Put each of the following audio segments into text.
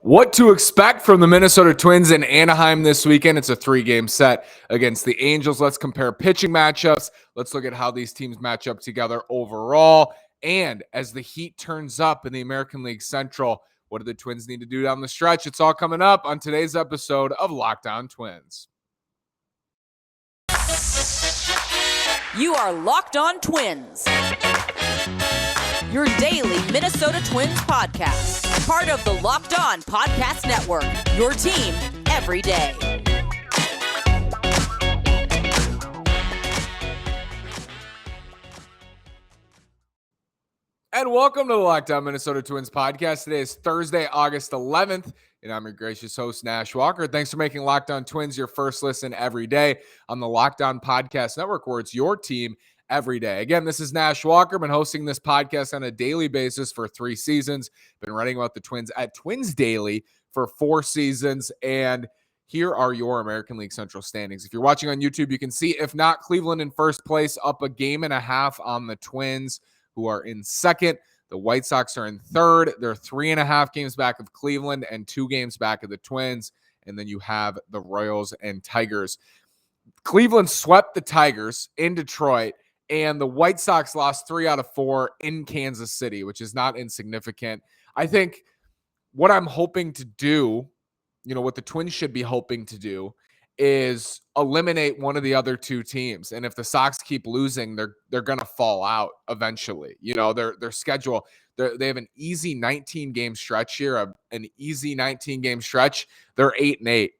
What to expect from the Minnesota Twins in Anaheim this weekend. It's a 3-game set against the Angels. Let's compare pitching matchups. Let's look at how these teams match up together overall. And as the heat turns up in the American League Central, what do the Twins need to do down the stretch? It's all coming up on today's episode of Locked On Twins. You are Locked On Twins, your daily Minnesota Twins podcast. Part of the Locked On Podcast Network, your team every day. And welcome to the Locked On Minnesota Twins podcast. Today is Thursday, August 11th, and I'm your gracious host, Nash Walker. Thanks for making Locked On Twins your first listen every day on the Locked On Podcast Network, where it's your team every day. Again, this is Nash Walker. Been hosting this podcast on a daily basis for 3 seasons. Been writing about the Twins at Twins Daily for 4 seasons. And here are your American League Central standings. If you're watching on YouTube, you can see, if not, Cleveland in first place, up a game and a half on the Twins, who are in second. The White Sox are in third. They're 3.5 games back of Cleveland and 2 games back of the Twins. And then you have the Royals and Tigers. Cleveland swept the Tigers in Detroit, and the White Sox lost 3 out of 4 in Kansas City, which is not insignificant. I think what I'm hoping to do, what the Twins should be hoping to do, is eliminate one of the other 2 teams. And if the Sox keep losing, they're going to fall out eventually. Their schedule, they have an easy 19-game stretch here, an easy 19-game stretch. They're 8-8.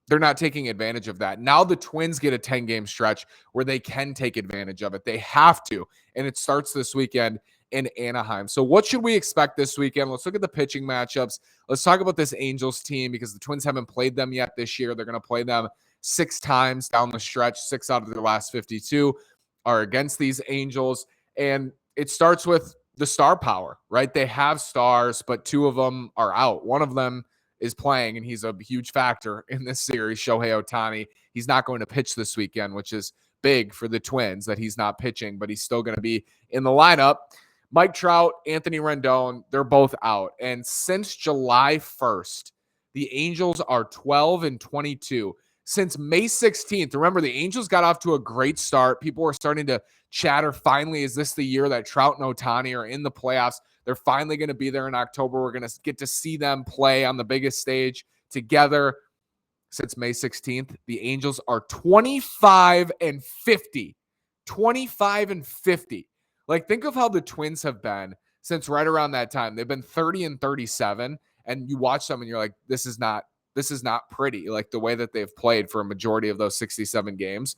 They're not taking advantage of that. Now the Twins get a 10-game stretch where they can take advantage of it. They have to. And it starts this weekend in Anaheim. So what should we expect this weekend? Let's look at the pitching matchups. Let's talk about this Angels team, because the Twins haven't played them yet this year. They're going to play them 6 times down the stretch. 6 out of their last 52 are against these Angels. And it starts with the star power, right? They have stars, but 2 of them are out. One of them is playing, and he's a huge factor in this series, Shohei Ohtani. He's not going to pitch this weekend, which is big for the Twins that he's not pitching, but he's still going to be in the lineup. Mike Trout, Anthony Rendon, they're both out. And since July 1st, the Angels are 12-22. Since May 16th, remember, the Angels got off to a great start. People were starting to chatter, finally, is this the year that Trout and Ohtani are in the playoffs? They're finally going to be there in October. We're going to get to see them play on the biggest stage together. Since May 16th, the Angels are 25-50. 25-50. Like, think of how the Twins have been since right around that time. They've been 30-37, and you watch them and you're like, this is not pretty, like the way that they've played for a majority of those 67 games.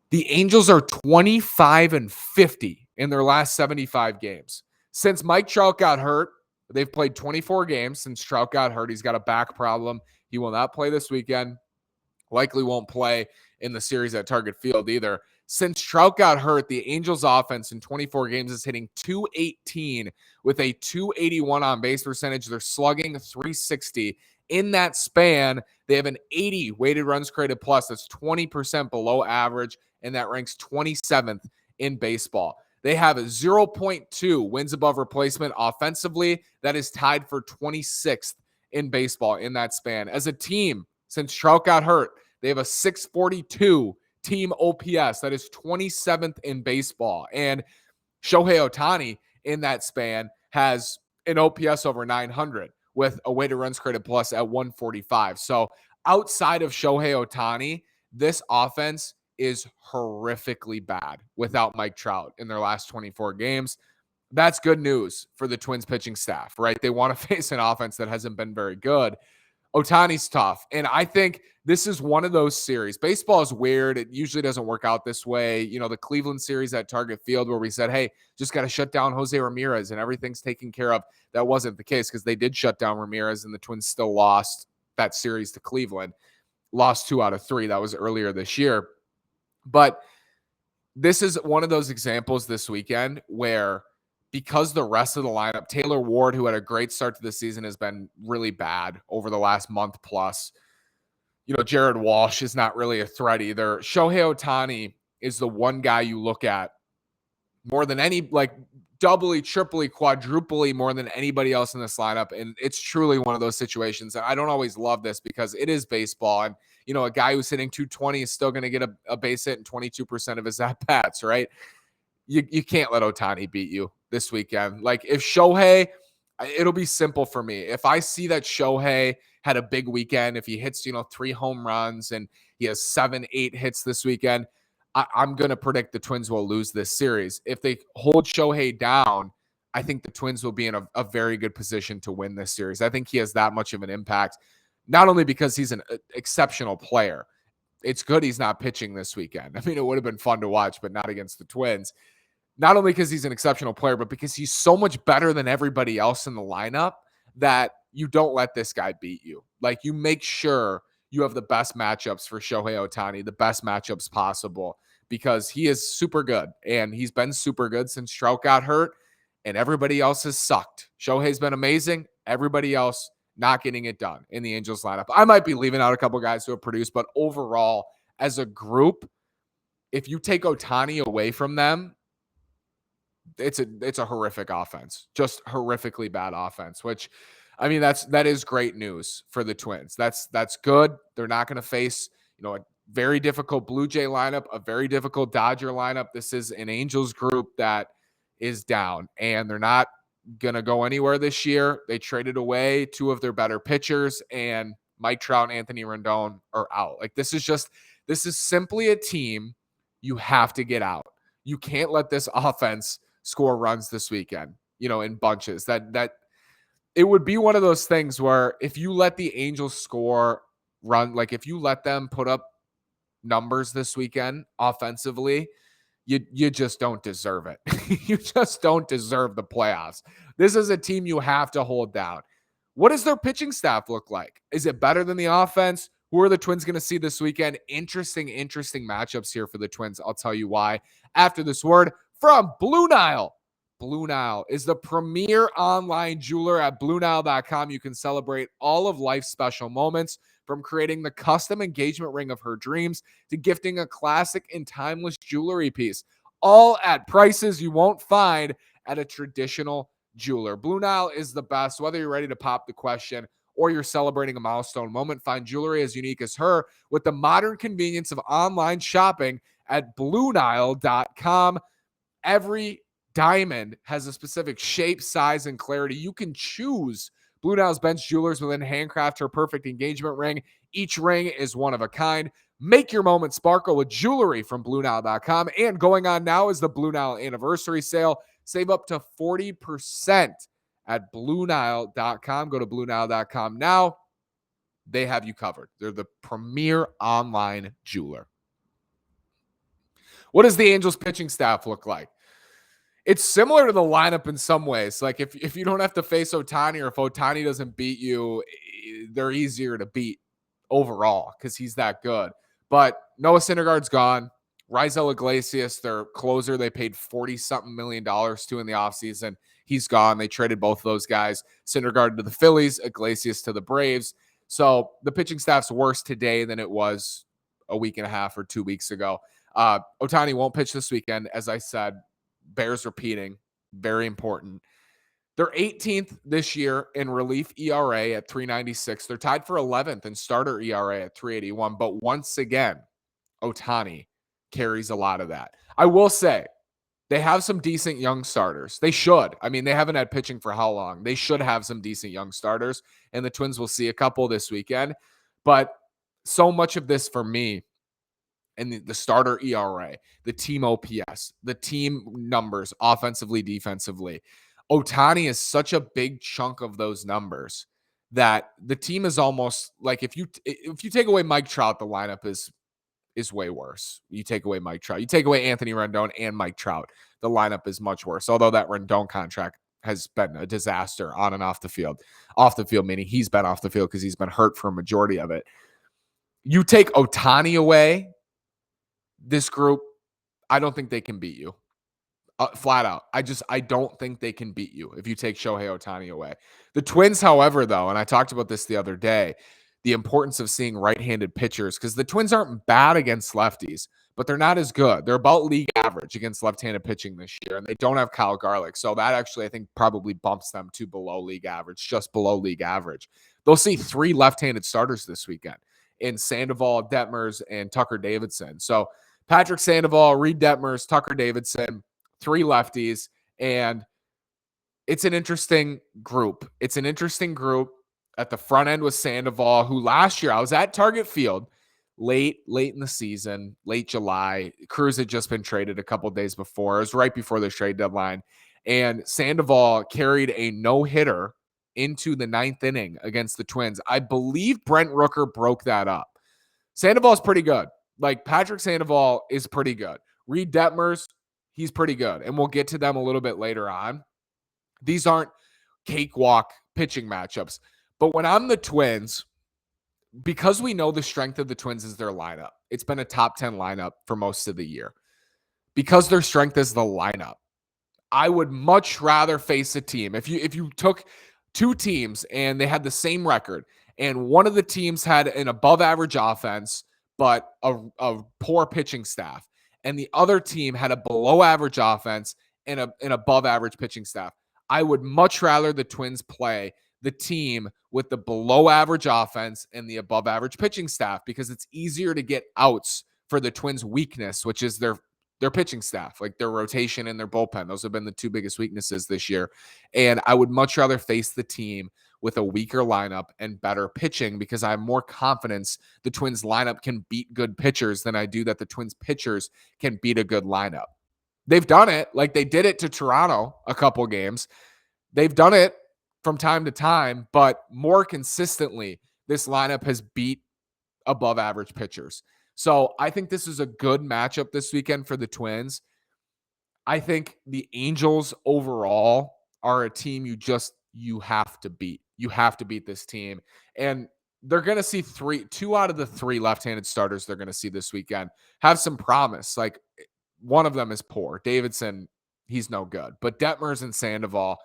The Angels are 25-50 in their last 75 games. Since Mike Trout got hurt, they've played 24 games since Trout got hurt. He's got a back problem. He will not play this weekend. Likely won't play in the series at Target Field either. Since Trout got hurt, the Angels offense in 24 games is hitting .218 with a .281 on base percentage. They're slugging .360. In that span, they have an 80 weighted runs created plus. That's 20% below average, and that ranks 27th in baseball. They have a 0.2 wins above replacement offensively. That is tied for 26th in baseball in that span. As a team, since Trout got hurt, they have a 642 team OPS. That is 27th in baseball. And Shohei Ohtani in that span has an OPS over 900 with a weighted runs created plus at 145. So outside of Shohei Ohtani, this offense is horrifically bad without Mike Trout in their last 24 games. That's good news for the Twins pitching staff, right? They want to face an offense that hasn't been very good. Ohtani's tough, and I think this is one of those series. Baseball is weird. It usually doesn't work out this way. The Cleveland series at Target Field where we said, hey, just got to shut down Jose Ramirez and everything's taken care of. That wasn't the case, because they did shut down Ramirez and the Twins still lost that series to Cleveland. Lost 2 out of 3. That was earlier this year. But this is one of those examples this weekend where, because the rest of the lineup, Taylor Ward, who had a great start to the season, has been really bad over the last month plus. Jared Walsh is not really a threat either. Shohei Ohtani is the one guy you look at more than any, doubly, triply, quadruply more than anybody else in this lineup. And it's truly one of those situations. And I don't always love this because it is baseball. And, a guy who's hitting 220 is still going to get a base hit in 22% of his at-bats, right? You can't let Ohtani beat you this weekend. Like if Shohei, it'll be simple for me. If I see that Shohei had a big weekend, if he hits, 3 home runs and he has 7, 8 hits this weekend, I'm going to predict the Twins will lose this series. If they hold Shohei down, I think the Twins will be in a very good position to win this series. I think he has that much of an impact, not only because he's an exceptional player. It's good he's not pitching this weekend. I mean, it would have been fun to watch, but not against the Twins. Not only because he's an exceptional player, but because he's so much better than everybody else in the lineup that you don't let this guy beat you. Like you make sure you have the best matchups for Shohei Ohtani, the best matchups possible, because he is super good. And he's been super good since Trout got hurt and everybody else has sucked. Shohei's been amazing. Everybody else not getting it done in the Angels lineup. I might be leaving out a couple guys who have produced, but overall, as a group, if you take Ohtani away from them, it's a horrific offense, just horrifically bad offense, which I mean, that is great news for the Twins. That's good. They're not going to face, a very difficult Blue Jay lineup, a very difficult Dodger lineup. This is an Angels group that is down and they're not going to go anywhere this year. They traded away 2 of their better pitchers and Mike Trout and Anthony Rendon are out. Like this is simply a team you have to get out. You can't let this offense score runs this weekend, in bunches. That it would be one of those things where if you let the Angels score run, like if you let them put up numbers this weekend offensively, you just don't deserve it. You just don't deserve the playoffs. This is a team you have to hold down. What does their pitching staff look like? Is it better than the offense? Who are the Twins going to see this weekend? Interesting matchups here for the Twins. I'll tell you why after this word from Blue Nile. Blue Nile is the premier online jeweler. At BlueNile.com. You can celebrate all of life's special moments, from creating the custom engagement ring of her dreams to gifting a classic and timeless jewelry piece, all at prices you won't find at a traditional jeweler. Blue Nile is the best. Whether you're ready to pop the question or you're celebrating a milestone moment, find jewelry as unique as her with the modern convenience of online shopping at BlueNile.com. Every diamond has a specific shape, size, and clarity. You can choose Blue Nile's bench jewelers within handcraft her perfect engagement ring. Each ring is one of a kind. Make your moment sparkle with jewelry from BlueNile.com. And going on now is the Blue Nile anniversary sale. Save up to 40% at BlueNile.com. Go to BlueNile.com now. They have you covered. They're the premier online jeweler. What does the Angels pitching staff look like? It's similar to the lineup in some ways. Like if you don't have to face Ohtani, or if Ohtani doesn't beat you, they're easier to beat overall because he's that good. But Noah Syndergaard's gone. Raisel Iglesias, their closer, they paid $40-something million to in the offseason. He's gone. They traded both of those guys. Syndergaard to the Phillies, Iglesias to the Braves. So the pitching staff's worse today than it was a week and a half or 2 weeks ago. Ohtani won't pitch this weekend, as I said. Bears repeating, very important. They're 18th this year in relief ERA at 3.96. They're tied for 11th in starter ERA at 3.81. But once again, Ohtani carries a lot of that. I will say they have some decent young starters. They should. I mean, they haven't had pitching for how long? They should have some decent young starters, and the Twins will see a couple this weekend. But so much of this for me, and the starter ERA, the team OPS, the team numbers, offensively, defensively. Ohtani is such a big chunk of those numbers that the team is almost like if you take away Mike Trout, the lineup is way worse. You take away Mike Trout, you take away Anthony Rendon and Mike Trout, the lineup is much worse. Although that Rendon contract has been a disaster on and off the field. Off the field, meaning he's been off the field because he's been hurt for a majority of it. You take Ohtani away, this group, I don't think they can beat you. Flat out. I don't think they can beat you if you take Shohei Ohtani away. The Twins, however, though, and I talked about this the other day, the importance of seeing right-handed pitchers, because the Twins aren't bad against lefties, but they're not as good. They're about league average against left-handed pitching this year, and they don't have Kyle Garlick. So that actually, I think, probably bumps them to below league average, just below league average. They'll see 3 left-handed starters this weekend in Sandoval, Detmers, and Tucker Davidson. So Patrick Sandoval, Reed Detmers, Tucker Davidson, 3 lefties, and it's an interesting group. It's an interesting group. At the front end was Sandoval, who last year I was at Target Field late in the season, late July. Cruz had just been traded a couple days before. It was right before the trade deadline. And Sandoval carried a no-hitter into the 9th inning against the Twins. I believe Brent Rooker broke that up. Sandoval's pretty good. Like, Patrick Sandoval is pretty good. Reed Detmers, he's pretty good. And we'll get to them a little bit later on. These aren't cakewalk pitching matchups. But when I'm the Twins, because we know the strength of the Twins is their lineup, it's been a top 10 lineup for most of the year. Because their strength is the lineup, I would much rather face a team. If you took 2 teams and they had the same record, and one of the teams had an above average offense, but a poor pitching staff, and the other team had a below average offense and an above average pitching staff, I would much rather the Twins play the team with the below average offense and the above average pitching staff, because it's easier to get outs for the Twins' weakness, which is their pitching staff, like their rotation and their bullpen. Those have been the 2 biggest weaknesses this year. And I would much rather face the team with a weaker lineup and better pitching, because I have more confidence the Twins lineup can beat good pitchers than I do that the Twins pitchers can beat a good lineup. They've done it. Like, they did it to Toronto a couple games. They've done it from time to time, but more consistently, this lineup has beat above average pitchers. So I think this is a good matchup this weekend for the Twins. I think the Angels overall are a team you have to beat. You have to beat this team. And they're going to see 2 out of the 3 left-handed starters they're going to see this weekend have some promise. Like, one of them is poor. Davidson, he's no good. But Detmers and Sandoval,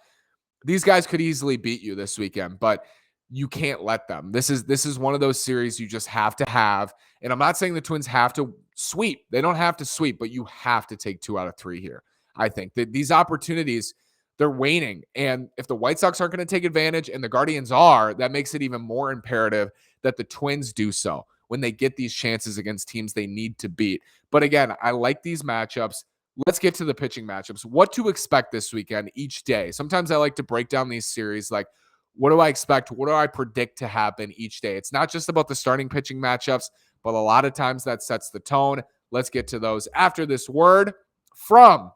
these guys could easily beat you this weekend, but you can't let them. This is one of those series you just have to have. And I'm not saying the Twins have to sweep. They don't have to sweep, but you have to take 2 out of 3 here. I think that these opportunities, they're waning. And if the White Sox aren't going to take advantage and the Guardians are, that makes it even more imperative that the Twins do so when they get these chances against teams they need to beat. But again, I like these matchups. Let's get to the pitching matchups. What to expect this weekend each day. Sometimes I like to break down these series like, what do I expect? What do I predict to happen each day? It's not just about the starting pitching matchups, but a lot of times that sets the tone. Let's get to those after this word from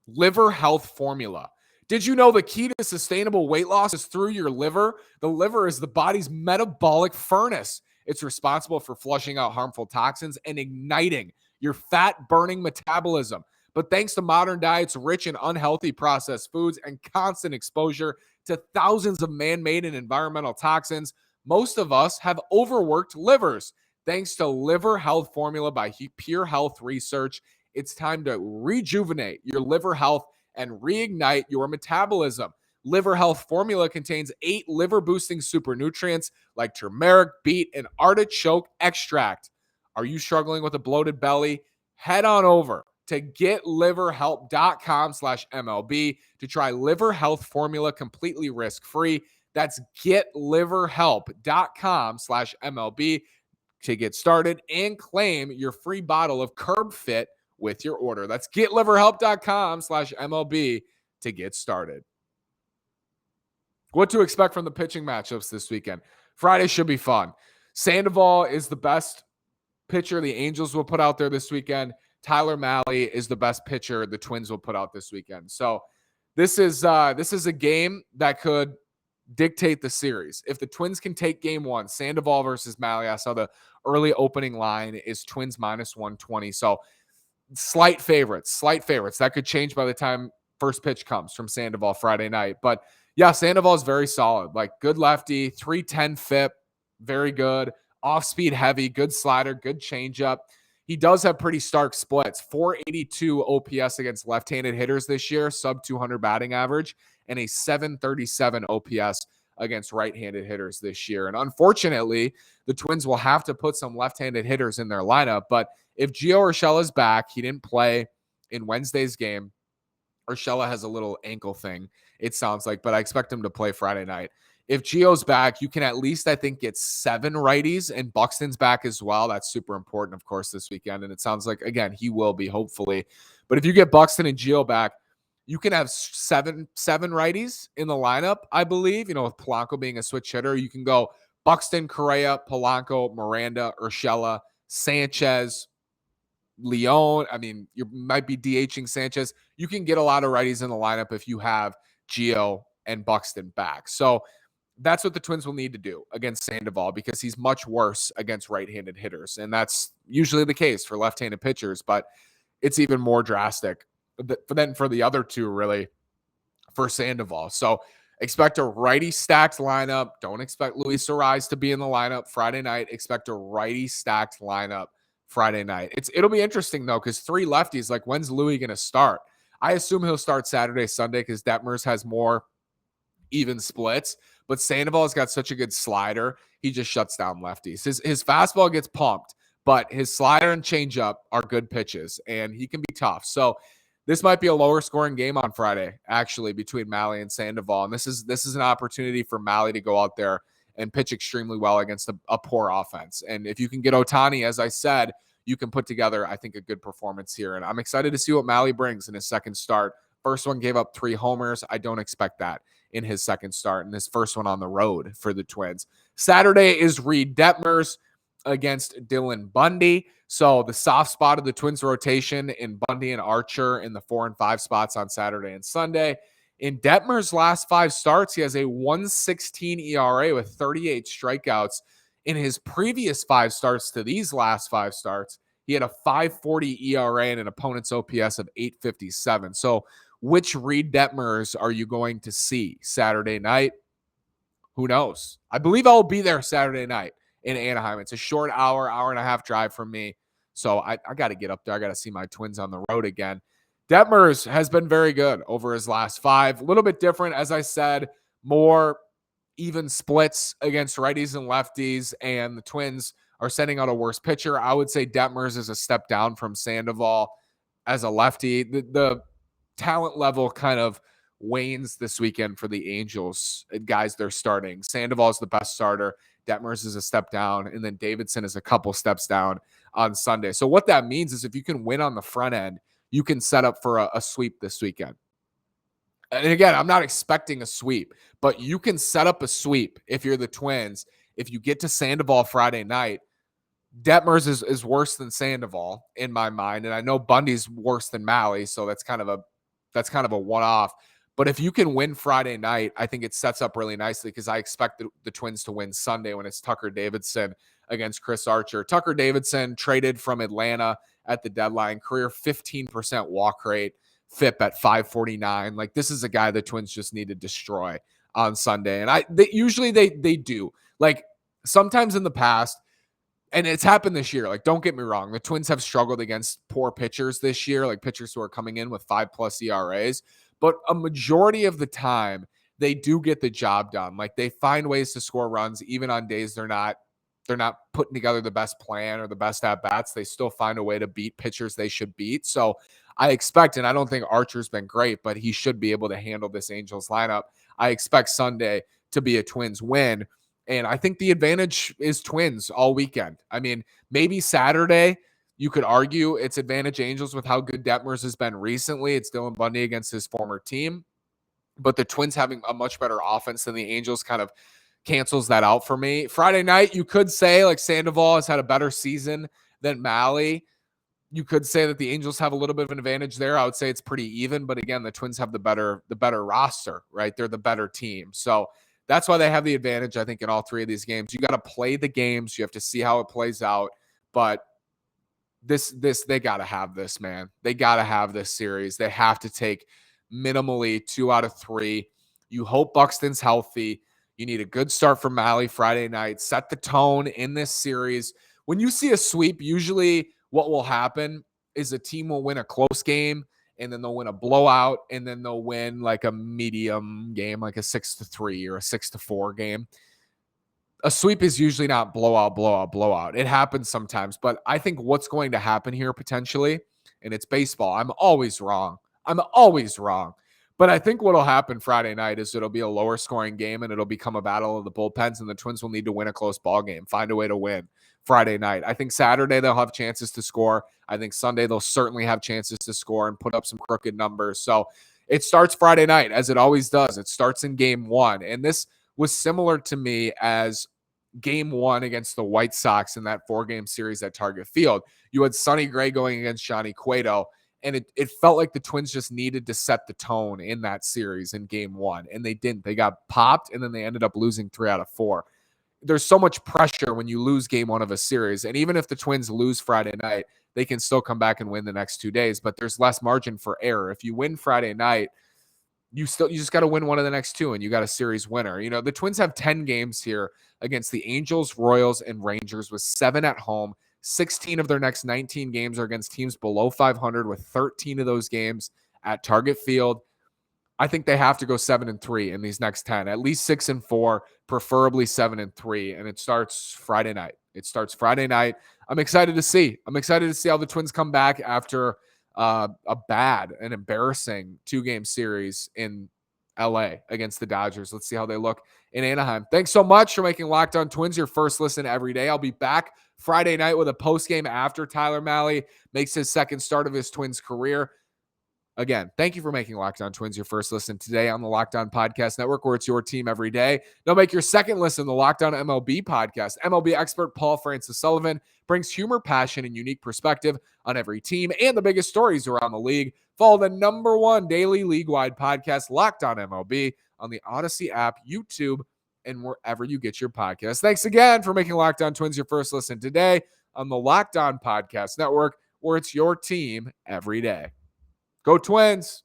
Liver Health Formula. Did you know the key to sustainable weight loss is through your liver? The liver is the body's metabolic furnace. It's responsible for flushing out harmful toxins and igniting your fat-burning metabolism. But thanks to modern diets rich in unhealthy processed foods and constant exposure to thousands of man-made and environmental toxins, most of us have overworked livers. Thanks to Liver Health Formula by Pure Health Research, it's time to rejuvenate your liver health and reignite your metabolism. Liver Health Formula contains 8 liver-boosting super nutrients like turmeric, beet, and artichoke extract. Are you struggling with a bloated belly? Head on over to getliverhelp.com/MLB to try Liver Health Formula completely risk-free. That's getliverhelp.com/MLB to get started and claim your free bottle of Curb Fit with your order. That's getliverhelp.com/MLB to get started. What to expect from the pitching matchups this weekend. Friday should be fun. Sandoval is the best pitcher the Angels will put out there this weekend. Tyler Mahle is the best pitcher the Twins will put out this weekend. So this is a game that could dictate the series. If the Twins can take game 1, Sandoval versus Mahle, I saw the early opening line is Twins -120. So slight favorites. That could change by the time first pitch comes from Sandoval Friday night. But yeah, Sandoval is very solid. Like, good lefty, 310 FIP, very good. Off-speed heavy, good slider, good changeup. He does have pretty stark splits. 482 OPS against left-handed hitters this year, sub 200 batting average, and a 737 OPS against right-handed hitters this year. And unfortunately, the Twins will have to put some left-handed hitters in their lineup. But if Gio Urshela is back, he didn't play in Wednesday's game. Urshela has a little ankle thing, it sounds like, but I expect him to play Friday night. If Gio's back, you can at least, I think, get 7 righties, and Buxton's back as well. That's super important, of course, this weekend. And it sounds like, again, he will be, hopefully. But if you get Buxton and Gio back, you can have seven righties in the lineup, I believe, with Polanco being a switch hitter. You can go Buxton, Correa, Polanco, Miranda, Urshela, Sanchez, Leon. I mean, you might be DHing Sanchez. You can get a lot of righties in the lineup if you have Gio and Buxton back. So that's what the Twins will need to do against Sandoval, because he's much worse against right-handed hitters. And that's usually the case for left-handed pitchers, but it's even more drastic for the other two, really, for Sandoval. So expect a righty stacked lineup. Don't expect Luis Arraez to be in the lineup Friday night. Expect a righty stacked lineup Friday night. It'll be interesting, though, because 3 lefties, like, when's Louis going to start? I assume he'll start Saturday, Sunday, because Detmers has more even splits. But Sandoval's got such a good slider, he just shuts down lefties. His fastball gets pumped, but his slider and changeup are good pitches, and he can be tough. So this might be a lower scoring game on Friday, actually, between Mahle and Sandoval. And this is an opportunity for Mahle to go out there and pitch extremely well against a poor offense. And if you can get Ohtani, as I said, you can put together, I think, a good performance here. And I'm excited to see what Mahle brings in his second start. First one gave up 3 homers. I don't expect that in his second start, and his first one on the road for the Twins. Saturday is Reed Detmers against Dylan Bundy. So the soft spot of the Twins rotation in Bundy and Archer in the 4 and 5 spots on Saturday and Sunday. In Detmers' last 5 starts, he has a 1.16 ERA with 38 strikeouts. In his previous 5 starts to these last 5 starts, he had a 5.40 ERA and an opponent's OPS of 8.57. So which Reed Detmers are you going to see Saturday night? Who knows? I believe I'll be there Saturday night in Anaheim. It's a short hour and a half drive from me. So I got to get up there. I got to see my Twins on the road again. Detmers has been very good over his last 5. A little bit different, as I said, more even splits against righties and lefties, and the Twins are sending out a worse pitcher. I would say Detmers is a step down from Sandoval as a lefty. The talent level kind of wanes this weekend for the Angels guys they're starting. Sandoval is the best starter. Detmers is a step down, and then Davidson is a couple steps down on Sunday. So what that means is if you can win on the front end, you can set up for a sweep this weekend. And again, I'm not expecting a sweep, but you can set up a sweep if you're the Twins. If you get to Sandoval Friday night, Detmers is worse than Sandoval in my mind, and I know Bundy's worse than Mahle, so that's kind of a one-off. But if you can win Friday night, I think it sets up really nicely, because I expect the Twins to win Sunday when it's Tucker Davidson against Chris Archer. Tucker Davidson traded from Atlanta at the deadline, career 15% walk rate, FIP at 549. Like, this is a guy the Twins just need to destroy on Sunday. And usually they do. Like, sometimes in the past, and it's happened this year. Like, don't get me wrong, the Twins have struggled against poor pitchers this year, like pitchers who are coming in with 5+ ERAs. But a majority of the time, they do get the job done. Like, they find ways to score runs, even on days they're not putting together the best plan or the best at-bats. They still find a way to beat pitchers they should beat. So I expect, and I don't think Archer's been great, but he should be able to handle this Angels lineup. I expect Sunday to be a Twins win. And I think the advantage is Twins all weekend. I mean, maybe Saturday, you could argue it's advantage Angels with how good Detmers has been recently. It's Dylan Bundy against his former team. But the Twins having a much better offense than the Angels kind of cancels that out for me. Friday night, you could say, like, Sandoval has had a better season than Mahle. You could say that the Angels have a little bit of an advantage there. I would say it's pretty even. But again, the Twins have the better roster, right? They're the better team. So that's why they have the advantage, I think, in all 3 of these games. You got to play the games. You have to see how it plays out. But they got to have this, man. They got to have this series. They have to take minimally 2 out of 3. You hope Buxton's healthy. You need a good start from Mahle Friday night. Set the tone in this series. When you see a sweep, usually what will happen is a team will win a close game and then they'll win a blowout, and then they'll win like a medium game, like a 6-3 or a 6-4 game. A sweep is usually not blowout. It happens sometimes, but I think what's going to happen here potentially, and it's baseball. I'm always wrong. But I think what'll happen Friday night is it'll be a lower scoring game and it'll become a battle of the bullpens, and the Twins will need to win a close ball game, find a way to win Friday night. I think Saturday they'll have chances to score. I think Sunday they'll certainly have chances to score and put up some crooked numbers. So it starts Friday night, as it always does. It starts in game one. And this was similar to me as game one against the White Sox in that 4-game series at Target Field. You had Sonny Gray going against Johnny Cueto, and it felt like the Twins just needed to set the tone in that series in game one, and they didn't. They got popped, and then they ended up losing 3 out of 4. There's so much pressure when you lose game one of a series, and even if the Twins lose Friday night, they can still come back and win the next 2 days, but there's less margin for error. If you win Friday night, you just got to win one of the next 2, and you got a series winner. You know, the Twins have 10 games here against the Angels, Royals, and Rangers, with 7 at home. 16 of their next 19 games are against teams below 500, with 13 of those games at Target Field. I think they have to go 7-3 in these next 10, at least 6-4, preferably 7-3. And it starts Friday night. I'm excited to see how the Twins come back after a bad and embarrassing 2-game series in LA against the Dodgers. Let's see how they look in Anaheim. Thanks so much for making Locked On Twins your first listen every day. I'll be back Friday night with a post-game after Tyler Mahle makes his second start of his Twins career. Again, thank you for making Locked On Twins your first listen today on the Locked On Podcast Network, where it's your team every day. Now make your second listen the Locked On MLB Podcast. MLB expert Paul Francis Sullivan brings humor, passion, and unique perspective on every team and the biggest stories around the league. Follow the #1 daily league-wide podcast, Locked On MLB, on the Odyssey app, YouTube, and wherever you get your podcasts. Thanks again for making Locked On Twins your first listen today on the Locked On Podcast Network, where it's your team every day. Go Twins!